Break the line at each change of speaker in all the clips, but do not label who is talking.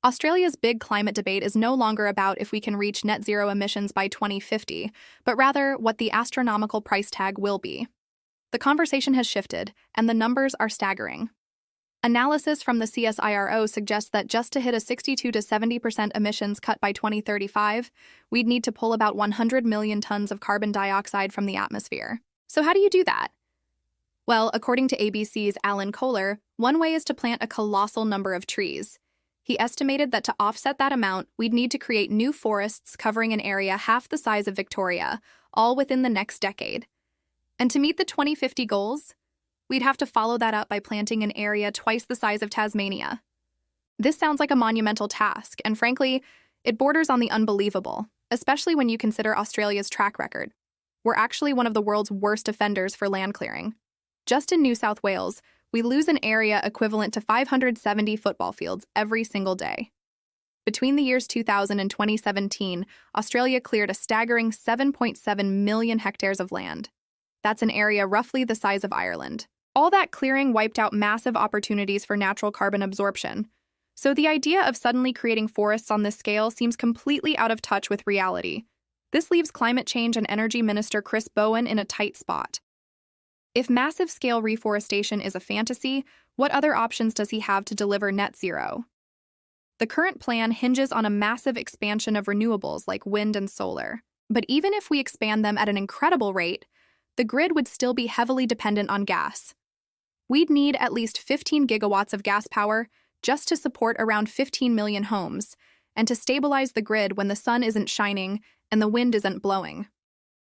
Australia's big climate debate is no longer about if we can reach net zero emissions by 2050, but rather what the astronomical price tag will be. The conversation has shifted, and the numbers are staggering. Analysis from the CSIRO suggests that just to hit a 62 to 70% emissions cut by 2035, we'd need to pull about 100 million tons of carbon dioxide from the atmosphere. So how do you do that? Well, according to ABC's Alan Kohler, one way is to plant a colossal number of trees. He estimated that to offset that amount, we'd need to create new forests covering an area half the size of Victoria, all within the next decade. And to meet the 2050 goals, we'd have to follow that up by planting an area twice the size of Tasmania. This sounds like a monumental task, and frankly, it borders on the unbelievable, especially when you consider Australia's track record. We're actually one of the world's worst offenders for land clearing. Just in New South Wales, we lose an area equivalent to 570 football fields every single day. Between the years 2000 and 2017, Australia cleared a staggering 7.7 million hectares of land. That's an area roughly the size of Ireland. All that clearing wiped out massive opportunities for natural carbon absorption. So the idea of suddenly creating forests on this scale seems completely out of touch with reality. This leaves climate change and energy minister Chris Bowen in a tight spot. If massive-scale reforestation is a fantasy, what other options does he have to deliver net zero? The current plan hinges on a massive expansion of renewables like wind and solar. But even if we expand them at an incredible rate, the grid would still be heavily dependent on gas. We'd need at least 15 gigawatts of gas power just to support around 15 million homes, and to stabilize the grid when the sun isn't shining and the wind isn't blowing.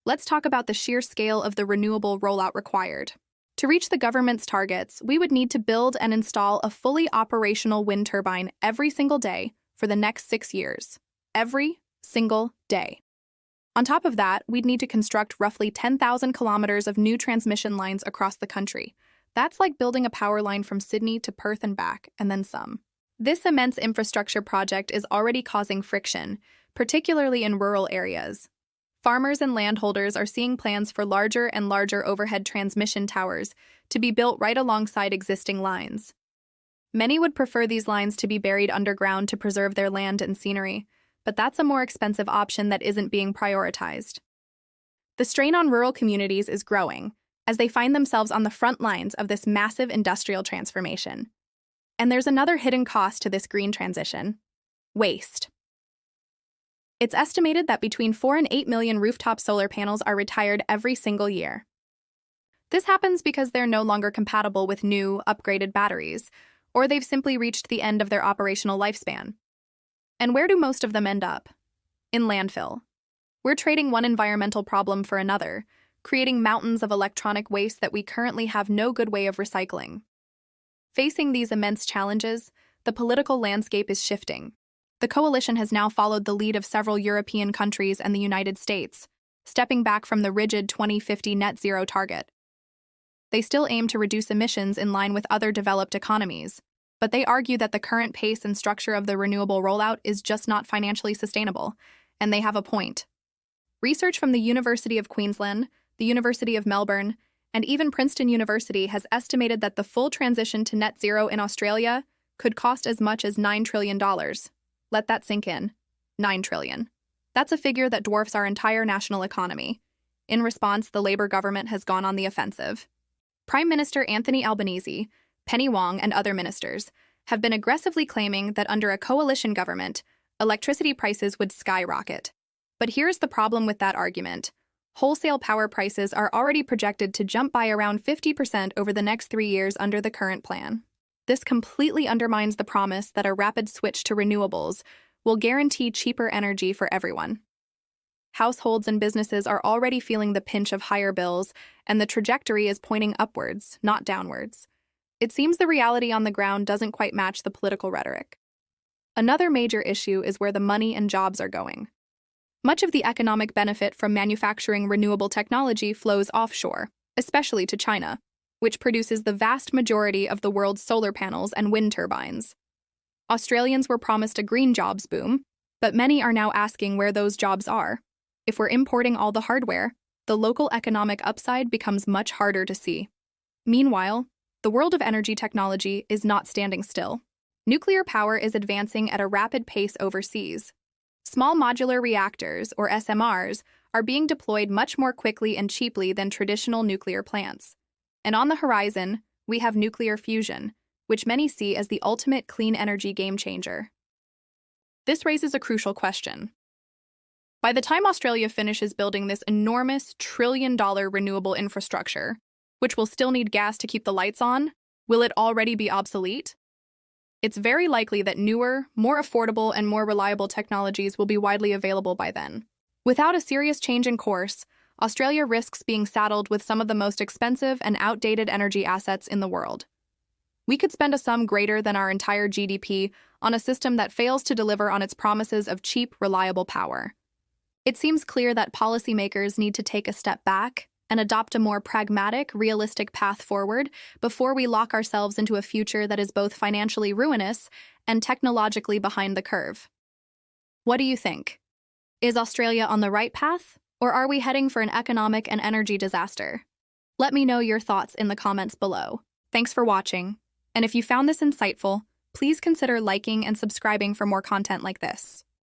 Let's talk about the sheer scale of the renewable rollout required. To reach the government's targets, we would need to build and install a fully operational wind turbine every single day for the next 6 years. Every single day. On top of that, we'd need to construct roughly 10,000 kilometers of new transmission lines across the country. That's like building a power line from Sydney to Perth and back, and then some. This immense infrastructure project is already causing friction, particularly in rural areas. Farmers and landholders are seeing plans for larger and larger overhead transmission towers to be built right alongside existing lines. Many would prefer these lines to be buried underground to preserve their land and scenery, but that's a more expensive option that isn't being prioritized. The strain on rural communities is growing as they find themselves on the front lines of this massive industrial transformation. And there's another hidden cost to this green transition: waste. It's estimated that between 4 and 8 million rooftop solar panels are retired every single year. This happens because they're no longer compatible with new, upgraded batteries, or they've simply reached the end of their operational lifespan. And where do most of them end up? In landfill. We're trading one environmental problem for another, creating mountains of electronic waste that we currently have no good way of recycling. Facing these immense challenges, the political landscape is shifting. The coalition has now followed the lead of several European countries and the United States, stepping back from the rigid 2050 net zero target. They still aim to reduce emissions in line with other developed economies, but they argue that the current pace and structure of the renewable rollout is just not financially sustainable, and they have a point. Research from the University of Queensland, the University of Melbourne, and even Princeton University has estimated that the full transition to net zero in Australia could cost as much as $9 trillion. Let that sink in. $9 trillion. That's a figure that dwarfs our entire national economy. In response, the Labour government has gone on the offensive. Prime Minister Anthony Albanese, Penny Wong, and other ministers have been aggressively claiming that under a coalition government, electricity prices would skyrocket. But here's the problem with that argument. Wholesale power prices are already projected to jump by around 50% over the next 3 years under the current plan. This completely undermines the promise that a rapid switch to renewables will guarantee cheaper energy for everyone. Households and businesses are already feeling the pinch of higher bills, and the trajectory is pointing upwards, not downwards. It seems the reality on the ground doesn't quite match the political rhetoric. Another major issue is where the money and jobs are going. Much of the economic benefit from manufacturing renewable technology flows offshore, especially to China, which produces the vast majority of the world's solar panels and wind turbines. Australians were promised a green jobs boom, but many are now asking where those jobs are. If we're importing all the hardware, the local economic upside becomes much harder to see. Meanwhile, the world of energy technology is not standing still. Nuclear power is advancing at a rapid pace overseas. Small modular reactors, or SMRs, are being deployed much more quickly and cheaply than traditional nuclear plants. And on the horizon, we have nuclear fusion, which many see as the ultimate clean energy game changer. This raises a crucial question. By the time Australia finishes building this enormous trillion-dollar renewable infrastructure, which will still need gas to keep the lights on, will it already be obsolete? It's very likely that newer, more affordable, and more reliable technologies will be widely available by then. Without a serious change in course, Australia risks being saddled with some of the most expensive and outdated energy assets in the world. We could spend a sum greater than our entire GDP on a system that fails to deliver on its promises of cheap, reliable power. It seems clear that policymakers need to take a step back and adopt a more pragmatic, realistic path forward before we lock ourselves into a future that is both financially ruinous and technologically behind the curve. What do you think? Is Australia on the right path, or are we heading for an economic and energy disaster? Let me know your thoughts in the comments below. Thanks for watching, and if you found this insightful, please consider liking and subscribing for more content like this.